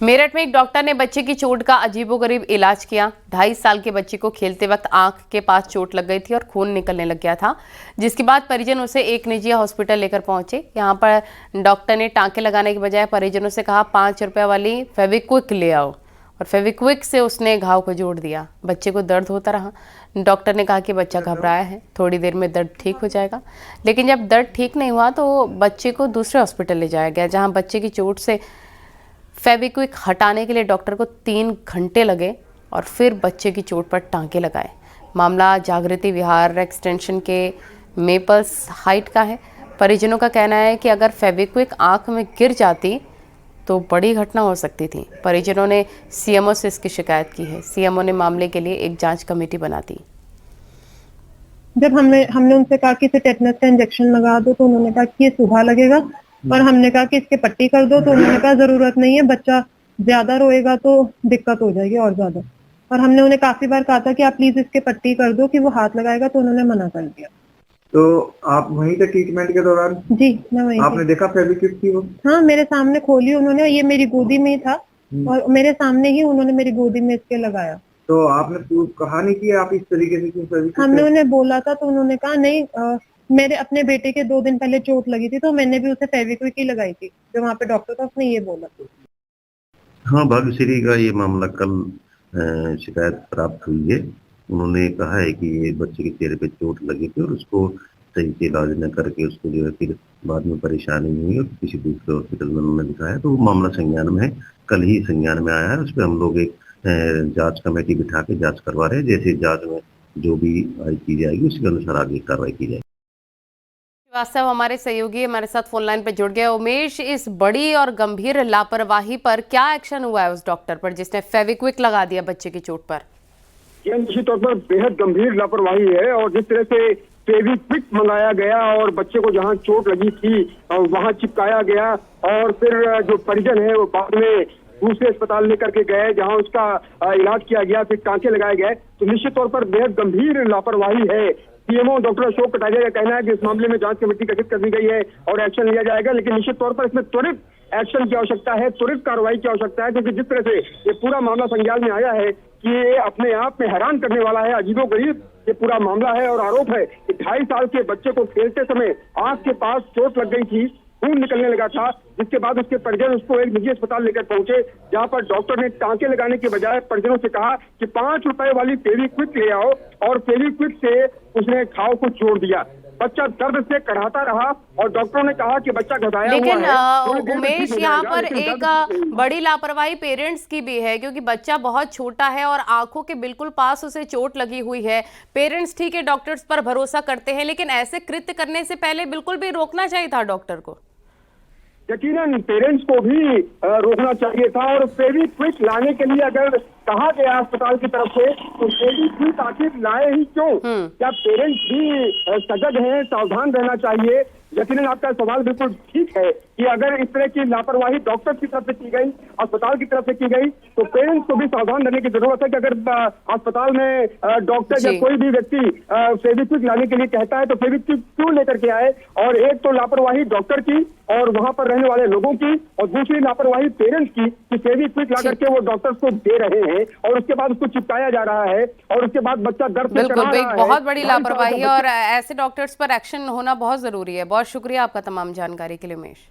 मेरठ में एक डॉक्टर ने बच्चे की चोट का अजीबोगरीब इलाज किया। 2.5 साल के बच्चे को खेलते वक्त आंख के पास चोट लग गई थी और खून निकलने लग गया था, जिसके बाद परिजन उसे एक निजी हॉस्पिटल लेकर पहुंचे। यहां पर डॉक्टर ने टांके लगाने के बजाय परिजनों से कहा 5 रुपये वाली फेविक्विक ले आओ, और फेविक्विक से उसने घाव को जोड़ दिया। बच्चे को दर्द होता रहा। डॉक्टर ने कहा कि बच्चा घबराया है, थोड़ी देर में दर्द ठीक हो जाएगा। लेकिन जब दर्द ठीक नहीं हुआ तो बच्चे को दूसरे हॉस्पिटल ले जाया गया, जहाँ बच्चे की चोट से फेविक्विक हटाने के लिए डॉक्टर को 3 घंटे लगे और फिर बच्चे की चोट पर टांके लगाए। मामला जागृति विहार एक्सटेंशन के मेपल्स हाइट का है। परिजनों का कहना है कि अगर फेविक्विक आंख में गिर जाती तो बड़ी घटना हो सकती थी। परिजनों ने सीएमओ से इसकी शिकायत की है। सीएमओ ने मामले के लिए एक जांच कमेटी बना दी। जब हमने उनसे कहा कि इसे टेटनस का इंजेक्शन लगा दो तो उन्होंने कहा कि ये सुबह लगेगा, और हमने कहा कि इसके पट्टी कर दो तो उन्होंने कहा जरूरत नहीं है, बच्चा ज्यादा रोएगा तो दिक्कत हो जाएगी और ज्यादा। और हमने उन्हें काफी बार कहा था कि आप प्लीज इसके पट्टी कर दो कि वो हाथ लगाएगा, तो उन्होंने मना कर दिया। तो आप वहीं थे ट्रीटमेंट के दौरान? जी मैं वहीं आपने देखा फेविक्विक थी वो? हाँ, मेरे सामने खोली उन्होंने, ये मेरी गोदी में ही था और मेरे सामने ही उन्होंने मेरी गोदी में इसके लगाया। तो आपने कहा नहीं कि आप इस तरीके से क्यों फेविक्विक? हमने उन्हें बोला था तो उन्होंने कहा नहीं, मेरे अपने बेटे के 2 दिन पहले चोट लगी थी तो मैंने भी उसे फेविक्विक ही लगाई थी। जो वहाँ पे डॉक्टर था उसने ये बोला। हाँ, भाग्यश्री का ये मामला कल शिकायत प्राप्त हुई है। उन्होंने कहा है कि ये बच्चे के चेहरे पे चोट लगी थी और उसको सही से इलाज न करके उसको जो है फिर बाद में परेशानी हुई और किसी दूसरे हॉस्पिटल में उन्होंने दिखाया, तो वो मामला संज्ञान में है, कल ही संज्ञान में आया है। उस पर हम लोग एक जांच कमेटी बिठा के जांच करवा रहे हैं। जैसे जांच में जो भी की जाएगी उसके अनुसार आगे कार्रवाई की जाएगी। श्रीवास्तव हमारे सहयोगी हमारे साथ फोन लाइन पर जुड़ गए। उमेश, इस बड़ी और गंभीर लापरवाही पर क्या एक्शन हुआ है उस डॉक्टर पर जिसने फेविक्विक लगा दिया बच्चे की चोट पर? यह निश्चित तौर पर बेहद गंभीर लापरवाही है, और जिस तरह से फेविक्विक मंगाया गया और बच्चे को जहां चोट लगी थी वहां चिपकाया गया, और फिर जो परिजन है वो बाद में दूसरे अस्पताल लेकर के गए जहां उसका इलाज किया गया, फिर टांके लगाए गए, तो निश्चित तौर पर बेहद गंभीर लापरवाही है। सीएमओ डॉक्टर अशोक कटारिया का कहना है कि इस मामले में जांच कमेटी गठित कर दी गई है और एक्शन लिया जाएगा, लेकिन निश्चित तौर पर इसमें त्वरित एक्शन की आवश्यकता है, त्वरित कार्रवाई की आवश्यकता है, क्योंकि जिस तरह से ये पूरा मामला संज्ञान में आया है कि ये अपने आप में हैरान करने वाला है, अजीबोगरीब ये पूरा मामला है। और आरोप है कि 2.5 साल के बच्चे को खेलते समय आंख के पास चोट लग गई थी, खून निकलने लगा था, जिसके बाद उसके परिजन उसको एक निजी अस्पताल लेकर पहुंचे, जहां पर डॉक्टर ने टांके लगाने के बजाय परिजनों से कहा कि 5 रुपए वाली फेविक्विक ले आओ, और फेविक्विक से उसने घाव को जोड़ दिया। बच्चा दर्द से कड़ाता रहा और डॉक्टरों ने कहा कि बच्चा घबराया हुआ है। लेकिन उमेश, यहाँ पर एक बड़ी लापरवाही पेरेंट्स की भी है, क्योंकि बच्चा बहुत छोटा है और आंखों के बिल्कुल पास उसे चोट लगी हुई है। पेरेंट्स ठीक है डॉक्टर्स पर भरोसा करते हैं, लेकिन ऐसे कृत्य करने से पहले बिल्कुल भी रोकना चाहिए था डॉक्टर को। यकीनन पेरेंट्स को भी रोकना चाहिए था, और फेविक्विक लाने के लिए अगर कहा गया अस्पताल की तरफ से तो फेविक्विक आखिर लाए ही क्यों? क्या पेरेंट्स भी सजग हैं, सावधान रहना चाहिए? यकीनन आपका सवाल बिल्कुल ठीक है कि अगर इस तरह की लापरवाही डॉक्टर की तरफ से की गई, अस्पताल की तरफ से की गई, तो पेरेंट्स को भी सावधान रहने की जरूरत है कि अगर अस्पताल में डॉक्टर या कोई भी व्यक्ति फेविक्विक लाने के लिए कहता है तो फेविक्विक क्यों लेकर के आए? और एक तो लापरवाही डॉक्टर की और वहां पर रहने वाले लोगों की, और दूसरी लापरवाही पेरेंट्स की कि फेविक्विक ला करके वो डॉक्टर्स को दे रहे हैं और उसके बाद उसको चिपकाया जा रहा है, और उसके बाद बच्चा दर्द से करा रहा है। बहुत बड़ी लापरवाही है और ऐसे डॉक्टर्स पर एक्शन होना बहुत जरूरी है। बहुत शुक्रिया आपका तमाम जानकारी के लिए उमेश।